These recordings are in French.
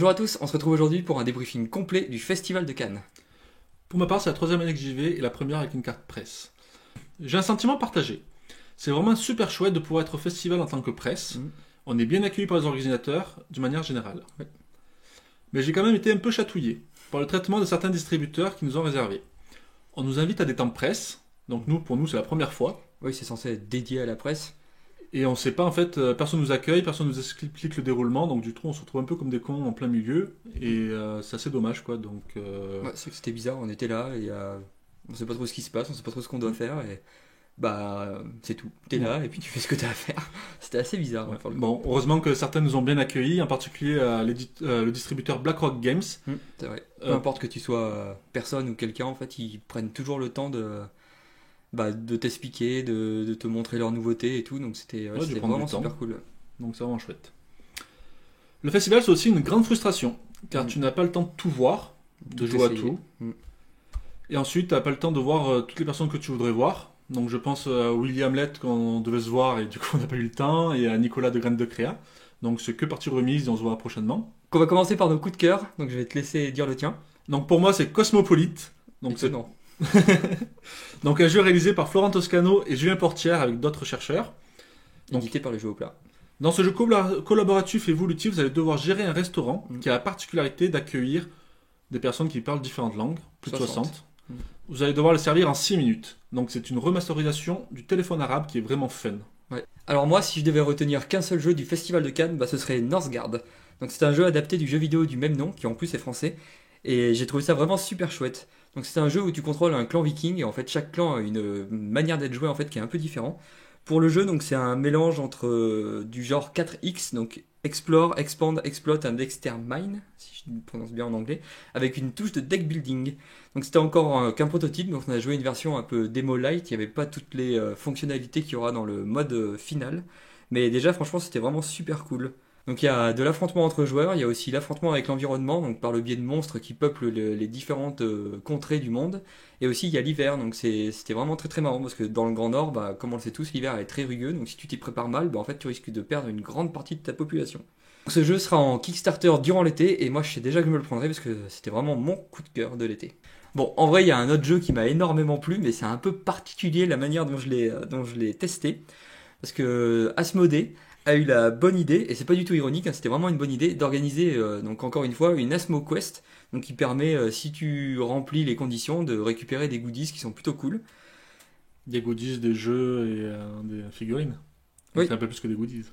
Bonjour à tous, on se retrouve aujourd'hui pour un débriefing complet du Festival de Cannes. Pour ma part, c'est la troisième année que j'y vais et la première avec une carte presse. J'ai un sentiment partagé. C'est vraiment super chouette de pouvoir être au festival en tant que presse. On est bien accueilli par les organisateurs, d'une manière générale. Ouais. Mais j'ai quand même été un peu chatouillé par le traitement de certains distributeurs qui nous ont réservé. On nous invite à des temps de presse, donc pour nous c'est la première fois. Oui, c'est censé être dédié à la presse. Et on sait pas, en fait, personne nous accueille, personne nous explique le déroulement, donc du coup on se retrouve un peu comme des cons en plein milieu, et c'est assez dommage quoi. Donc, Ouais, c'est que c'était bizarre, on était là et on sait pas trop ce qui se passe, on sait pas trop ce qu'on doit faire et c'est tout. T'es là et puis tu fais ce que t'as à faire. C'était assez bizarre. ouais. Pour le coup. Bon, heureusement que certains nous ont bien accueillis, en particulier le distributeur BlackRock Games. C'est vrai. Peu importe que tu sois personne ou quelqu'un, en fait, ils prennent toujours le temps de t'expliquer, de te montrer leurs nouveautés et tout, donc c'était vraiment super cool. Donc c'est vraiment chouette. Le festival, c'est aussi une grande frustration, car tu n'as pas le temps de tout voir, de jouer à tout. Et ensuite, tu n'as pas le temps de voir toutes les personnes que tu voudrais voir. Donc je pense à William Lett qu'on devait se voir et du coup on n'a pas eu le temps, et à Nicolas de Graines de Créa. Donc c'est que partie remise et on se voit prochainement. On va commencer par nos coups de cœur, donc je vais te laisser dire le tien. Donc pour moi, c'est Cosmopolite. Donc c'est non. donc un jeu réalisé par Florent Toscano et Julien Portière avec d'autres chercheurs. Donc, édité par le jeu au plat. Dans ce jeu collaboratif et évolutif, vous allez devoir gérer un restaurant qui a la particularité d'accueillir des personnes qui parlent différentes langues, plus de 60. Vous allez devoir le servir en 6 minutes. Donc c'est une remasterisation du téléphone arabe qui est vraiment fun. Ouais. Alors moi, si je devais retenir qu'un seul jeu du Festival de Cannes, ce serait Northgard. Donc c'est un jeu adapté du jeu vidéo du même nom, qui en plus est français. Et j'ai trouvé ça vraiment super chouette. Donc c'est un jeu où tu contrôles un clan viking, et en fait chaque clan a une manière d'être joué en fait qui est un peu différent. Pour le jeu, donc c'est un mélange entre du genre 4X, donc Explore, Expand, Exploit and Extermine, si je le prononce bien en anglais, avec une touche de deck building. Donc c'était encore qu'un prototype, donc on a joué une version un peu démo light, il n'y avait pas toutes les fonctionnalités qu'il y aura dans le mode final. Mais déjà franchement c'était vraiment super cool. Donc il y a de l'affrontement entre joueurs, il y a aussi l'affrontement avec l'environnement, donc par le biais de monstres qui peuplent les différentes contrées du monde. Et aussi il y a l'hiver, donc c'était vraiment très très marrant parce que dans le Grand Nord, comme on le sait tous, l'hiver est très rugueux, donc si tu t'y prépares mal, en fait tu risques de perdre une grande partie de ta population. Donc, ce jeu sera en Kickstarter durant l'été, et moi je sais déjà que je me le prendrai parce que c'était vraiment mon coup de cœur de l'été. Bon, en vrai il y a un autre jeu qui m'a énormément plu, mais c'est un peu particulier la manière dont je l'ai testé. Parce que Asmodée a eu la bonne idée, et c'est pas du tout ironique, c'était vraiment une bonne idée, d'organiser, donc encore une fois, une Asmo Quest, donc qui permet, si tu remplis les conditions, de récupérer des goodies qui sont plutôt cool. Des goodies, des jeux et des figurines. Donc c'est un peu plus que des goodies.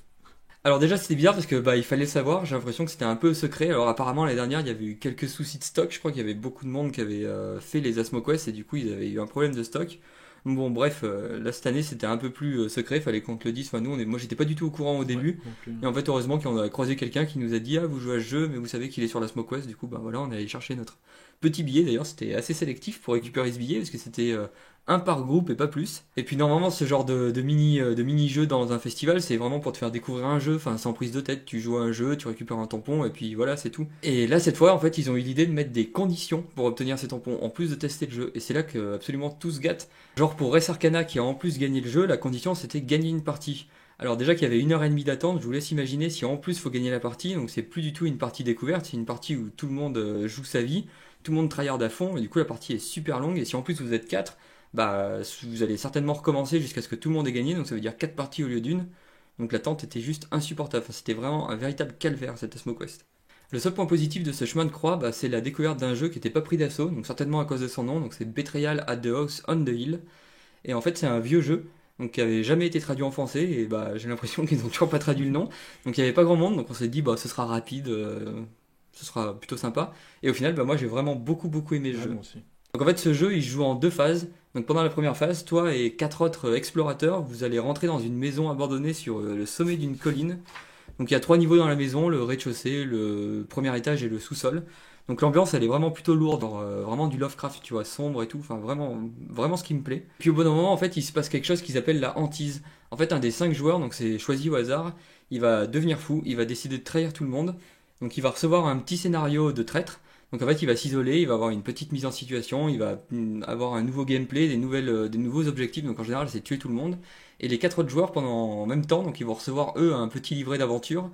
Alors déjà c'était bizarre parce que il fallait le savoir, j'ai l'impression que c'était un peu secret. Alors apparemment l'année dernière il y avait eu quelques soucis de stock, je crois qu'il y avait beaucoup de monde qui avait fait les Asmo Quest et du coup ils avaient eu un problème de stock. Bon bref, là cette année c'était un peu plus secret, fallait qu'on te le dise. Enfin moi j'étais pas du tout au courant au début. Et en fait heureusement qu'on a croisé quelqu'un qui nous a dit ah vous jouez à ce jeu mais vous savez qu'il est sur la Smoke Quest. Du coup voilà on est allé chercher notre petit billet. D'ailleurs c'était assez sélectif pour récupérer ce billet parce que c'était un par groupe et pas plus. Et puis normalement ce genre de mini jeu dans un festival c'est vraiment pour te faire découvrir un jeu, enfin sans prise de tête. Tu joues à un jeu, tu récupères un tampon et puis voilà c'est tout. Et là cette fois en fait ils ont eu l'idée de mettre des conditions pour obtenir ces tampons en plus de tester le jeu. Et c'est là que absolument tout se gâte. Genre pour Res Arcana qui a en plus gagné le jeu, la condition c'était gagner une partie. Alors déjà qu'il y avait 1h30 d'attente, je vous laisse imaginer si en plus il faut gagner la partie, donc c'est plus du tout une partie découverte, c'est une partie où tout le monde joue sa vie, tout le monde tryhard à fond, et du coup la partie est super longue, et si en plus vous êtes 4, vous allez certainement recommencer jusqu'à ce que tout le monde ait gagné, donc ça veut dire 4 parties au lieu d'une, donc l'attente était juste insupportable, enfin, c'était vraiment un véritable calvaire cette Asmo Quest. Le seul point positif de ce chemin de croix, c'est la découverte d'un jeu qui n'était pas pris d'assaut, donc certainement à cause de son nom, donc c'est Betrayal at the House on the Hill. Et en fait c'est un vieux jeu, donc qui avait jamais été traduit en français, et j'ai l'impression qu'ils n'ont toujours pas traduit le nom. Donc il n'y avait pas grand monde, donc on s'est dit ce sera rapide, ce sera plutôt sympa. Et au final moi j'ai vraiment beaucoup aimé le jeu. Moi aussi. Donc en fait ce jeu il se joue en 2 phases. Donc pendant la première phase, toi et 4 autres explorateurs, vous allez rentrer dans une maison abandonnée sur le sommet d'une colline. Donc il y a 3 niveaux dans la maison, le rez-de-chaussée, le premier étage et le sous-sol. Donc l'ambiance elle est vraiment plutôt lourde, vraiment du Lovecraft, tu vois, sombre et tout, enfin vraiment ce qui me plaît. Puis au bon moment en fait il se passe quelque chose qu'ils appellent la hantise. En fait un des 5 joueurs, donc c'est choisi au hasard, il va devenir fou, il va décider de trahir tout le monde. Donc il va recevoir un petit scénario de traître. Donc en fait il va s'isoler, il va avoir une petite mise en situation, il va avoir un nouveau gameplay, des nouveaux objectifs, donc en général c'est tuer tout le monde. Et les 4 autres joueurs en même temps, donc ils vont recevoir eux un petit livret d'aventure.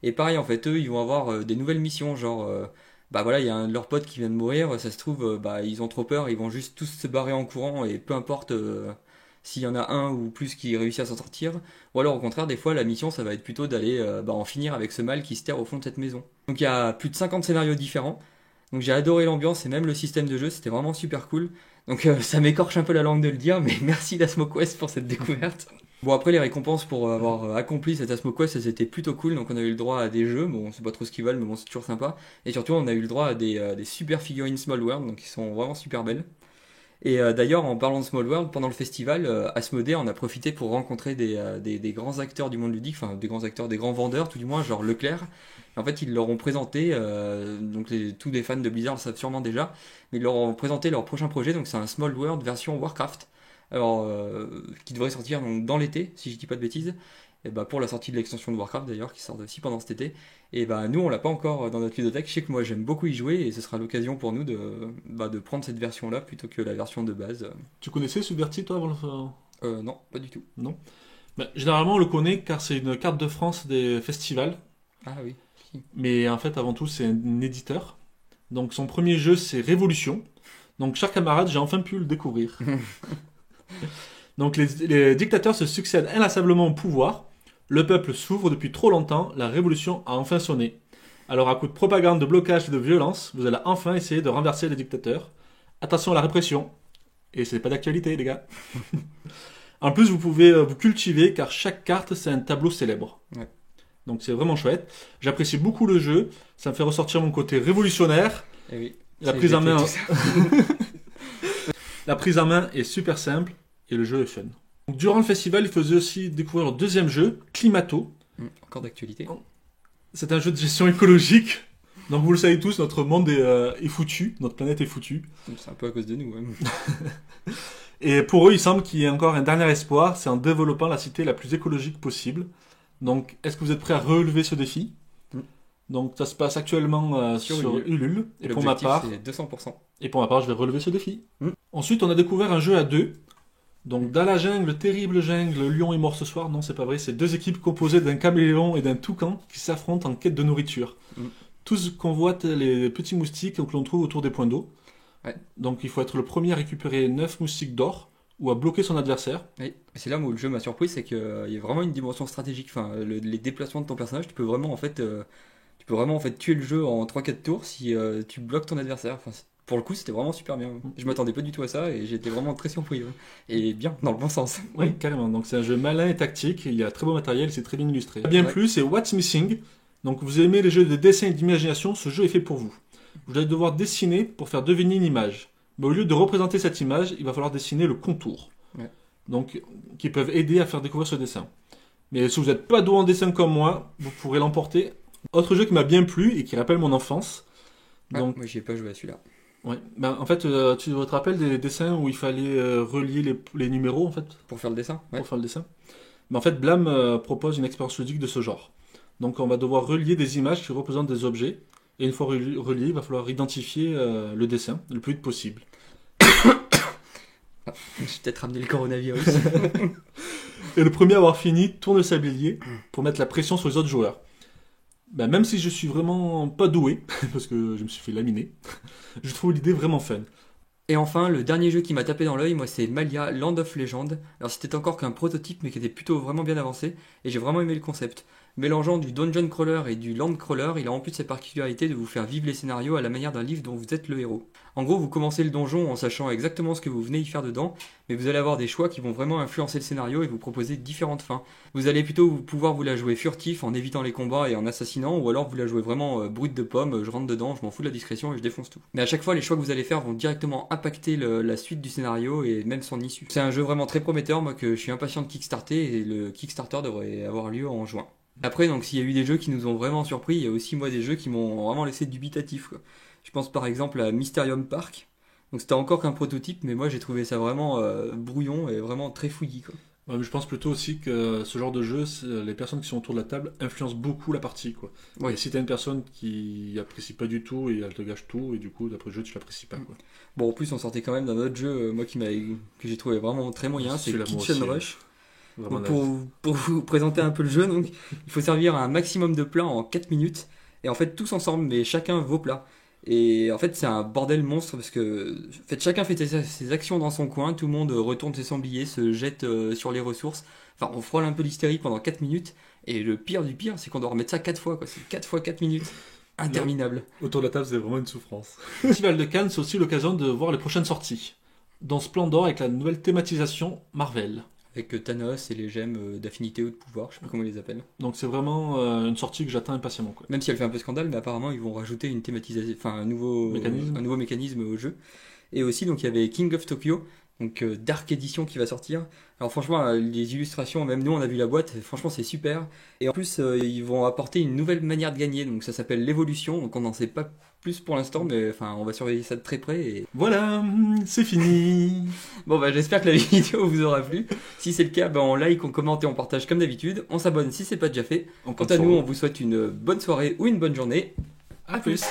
Et pareil, en fait, eux, ils vont avoir des nouvelles missions, genre, bah voilà, il y a un de leurs potes qui vient de mourir, ça se trouve, bah ils ont trop peur, ils vont juste tous se barrer en courant, et peu importe s'il y en a un ou plus qui réussit à s'en sortir. Ou alors, au contraire, des fois, la mission, ça va être plutôt d'aller bah, en finir avec ce mal qui se terre au fond de cette maison. Donc il y a plus de 50 scénarios différents. Donc j'ai adoré l'ambiance et même le système de jeu, c'était vraiment super cool. Donc ça m'écorche un peu la langue de le dire, mais merci d'Asmoquest pour cette découverte. Bon, après les récompenses pour avoir accompli cet Asmoquest, elles étaient plutôt cool. Donc on a eu le droit à des jeux, bon c'est pas trop ce qu'ils veulent, mais bon c'est toujours sympa. Et surtout on a eu le droit à des super figurines Small World, donc qui sont vraiment super belles. Et d'ailleurs, en parlant de Small World, pendant le festival, Asmodée en a profité pour rencontrer des grands acteurs du monde ludique, enfin des grands acteurs, des grands vendeurs, tout du moins, genre Leclerc. Et en fait, ils leur ont présenté, donc tous les fans de Blizzard le savent sûrement déjà, mais ils leur ont présenté leur prochain projet, donc c'est un Small World version Warcraft, alors qui devrait sortir donc, dans l'été, si je dis pas de bêtises. Et bah, pour la sortie de l'extension de Warcraft d'ailleurs, qui sort aussi pendant cet été. Et bah, nous, on l'a pas encore dans notre ludothèque. Je sais que moi, j'aime beaucoup y jouer et ce sera l'occasion pour nous de prendre cette version-là plutôt que la version de base. Tu connaissais Subverti, toi, avant Non, pas du tout. Non. Bah, généralement, on le connaît car c'est une carte de France des festivals. Ah oui. Mais en fait, avant tout, c'est un éditeur. Donc, son premier jeu, c'est Révolution. Donc, cher camarade, j'ai enfin pu le découvrir. Donc, les dictateurs se succèdent inlassablement au pouvoir. Le peuple souffre depuis trop longtemps, la révolution a enfin sonné. Alors à coup de propagande, de blocage et de violence, vous allez enfin essayer de renverser les dictateurs. Attention à la répression. Et c'est pas d'actualité les gars. En plus vous pouvez vous cultiver car chaque carte c'est un tableau célèbre. Ouais. Donc c'est vraiment chouette. J'apprécie beaucoup le jeu, ça me fait ressortir mon côté révolutionnaire. Et oui. La prise en main... La prise en main est super simple et le jeu est fun. Donc, durant le festival, il faisait aussi découvrir leur deuxième jeu, Climato. Encore d'actualité. C'est un jeu de gestion écologique. Donc vous le savez tous, notre monde est foutu, notre planète est foutue. C'est un peu à cause de nous. Ouais. Et pour eux, il semble qu'il y ait encore un dernier espoir, c'est en développant la cité la plus écologique possible. Donc est-ce que vous êtes prêts à relever ce défi ? Donc ça se passe actuellement sur Ulule. Et pour ma part, c'est 200%. Et pour ma part, je vais relever ce défi. Ensuite, on a découvert un jeu à deux. Donc dans la jungle, terrible jungle, le lion est mort ce soir. Non, c'est pas vrai. C'est deux équipes composées d'un caméléon et d'un toucan qui s'affrontent en quête de nourriture. Tous convoitent les petits moustiques que l'on trouve autour des points d'eau. Ouais. Donc il faut être le premier à récupérer 9 moustiques d'or ou à bloquer son adversaire. Oui. C'est là où le jeu m'a surpris, c'est qu'il y a vraiment une dimension stratégique. Enfin, les déplacements de ton personnage, tu peux vraiment en fait tuer le jeu en 3-4 tours si tu bloques ton adversaire. Enfin, pour le coup, c'était vraiment super bien. Je m'attendais pas du tout à ça et j'étais vraiment très surpris. Ouais. Et bien, dans le bon sens. Oui, carrément. Donc c'est un jeu malin et tactique. Il y a très beau matériel, c'est très bien illustré. Bien plus, c'est What's Missing. Donc vous aimez les jeux de dessin et d'imagination, ce jeu est fait pour vous. Vous allez devoir dessiner pour faire deviner une image. Mais au lieu de représenter cette image, il va falloir dessiner le contour. Ouais. Donc, qui peuvent aider à faire découvrir ce dessin. Mais si vous n'êtes pas doué en dessin comme moi, vous pourrez l'emporter. Autre jeu qui m'a bien plu et qui rappelle mon enfance. Donc, moi, j'y ai pas joué à celui-là. Ouais. Ben, en fait, tu te rappelles des dessins où il fallait relier les numéros, en fait ? Pour faire le dessin. Ouais. Pour faire le dessin. Ben, en fait, Blam propose une expérience ludique de ce genre. Donc, on va devoir relier des images qui représentent des objets. Et une fois relié, il va falloir identifier le dessin le plus vite possible. Ah, je vais peut-être ramener le coronavirus. Et le premier à avoir fini tourne le sablier pour mettre la pression sur les autres joueurs. Ben, même si je suis vraiment pas doué, parce que je me suis fait laminer, je trouve l'idée vraiment fun. Et enfin, le dernier jeu qui m'a tapé dans l'œil, moi, c'est Malia Land of Legend. Alors, c'était encore qu'un prototype, mais qui était plutôt vraiment bien avancé, et j'ai vraiment aimé le concept. Mélangeant du dungeon crawler et du land crawler, il a en plus cette particularité de vous faire vivre les scénarios à la manière d'un livre dont vous êtes le héros. En gros, vous commencez le donjon en sachant exactement ce que vous venez y faire dedans, mais vous allez avoir des choix qui vont vraiment influencer le scénario et vous proposer différentes fins. Vous allez plutôt pouvoir vous la jouer furtif en évitant les combats et en assassinant, ou alors vous la jouez vraiment brute de pomme, je rentre dedans, je m'en fous de la discrétion et je défonce tout. Mais à chaque fois, les choix que vous allez faire vont directement impacter la suite du scénario et même son issue. C'est un jeu vraiment très prometteur, moi que je suis impatient de kickstarter, et le Kickstarter devrait avoir lieu en juin. Après, donc, s'il y a eu des jeux qui nous ont vraiment surpris, il y a aussi, moi, des jeux qui m'ont vraiment laissé dubitatif, quoi. Je pense par exemple à Mysterium Park. Donc, c'était encore qu'un prototype, mais moi, j'ai trouvé ça vraiment brouillon et vraiment très fouillis, quoi. Ouais, mais je pense plutôt aussi que ce genre de jeu, les personnes qui sont autour de la table influencent beaucoup la partie, quoi. Ouais. Et si t'as une personne qui apprécie pas du tout et elle te gâche tout, et du coup, d'après le jeu, tu l'apprécies pas, quoi. Bon, en plus, on sortait quand même d'un autre jeu, moi, que j'ai trouvé vraiment très moyen, c'est Kitchen Rush. Donc pour vous présenter un peu le jeu, donc, il faut servir un maximum de plats en 4 minutes. Et en fait, tous ensemble, mais chacun vos plats. Et en fait, c'est un bordel monstre parce que en fait, chacun fait ses actions dans son coin, tout le monde retourne ses sangliers, se jette sur les ressources. Enfin, on frôle un peu l'hystérie pendant 4 minutes. Et le pire du pire, c'est qu'on doit remettre ça 4 fois, quoi. C'est 4 fois 4 minutes. Interminable. Là, autour de la table, c'est vraiment une souffrance. Le Festival de Cannes, c'est aussi l'occasion de voir les prochaines sorties. Dans Splendor, avec la nouvelle thématisation Marvel. Avec Thanos et les gemmes d'affinité ou de pouvoir, je sais pas comment ils les appellent. Donc c'est vraiment une sortie que j'attends impatiemment. Quoi. Même si elle fait un peu scandale, mais apparemment ils vont rajouter une thématisation, enfin un nouveau mécanisme au jeu. Et aussi donc il y avait King of Tokyo, donc Dark Edition qui va sortir. Alors franchement les illustrations, même nous on a vu la boîte, franchement c'est super. Et en plus ils vont apporter une nouvelle manière de gagner, donc ça s'appelle l'évolution, donc on n'en sait pas plus pour l'instant, mais enfin on va surveiller ça de très près. Et... Voilà, c'est fini. Bon bah j'espère que la vidéo vous aura plu. Si c'est le cas, bah on like, on commente et on partage comme d'habitude. On s'abonne si c'est pas déjà fait. Quant à nous, on vous souhaite une bonne soirée ou une bonne journée. À plus.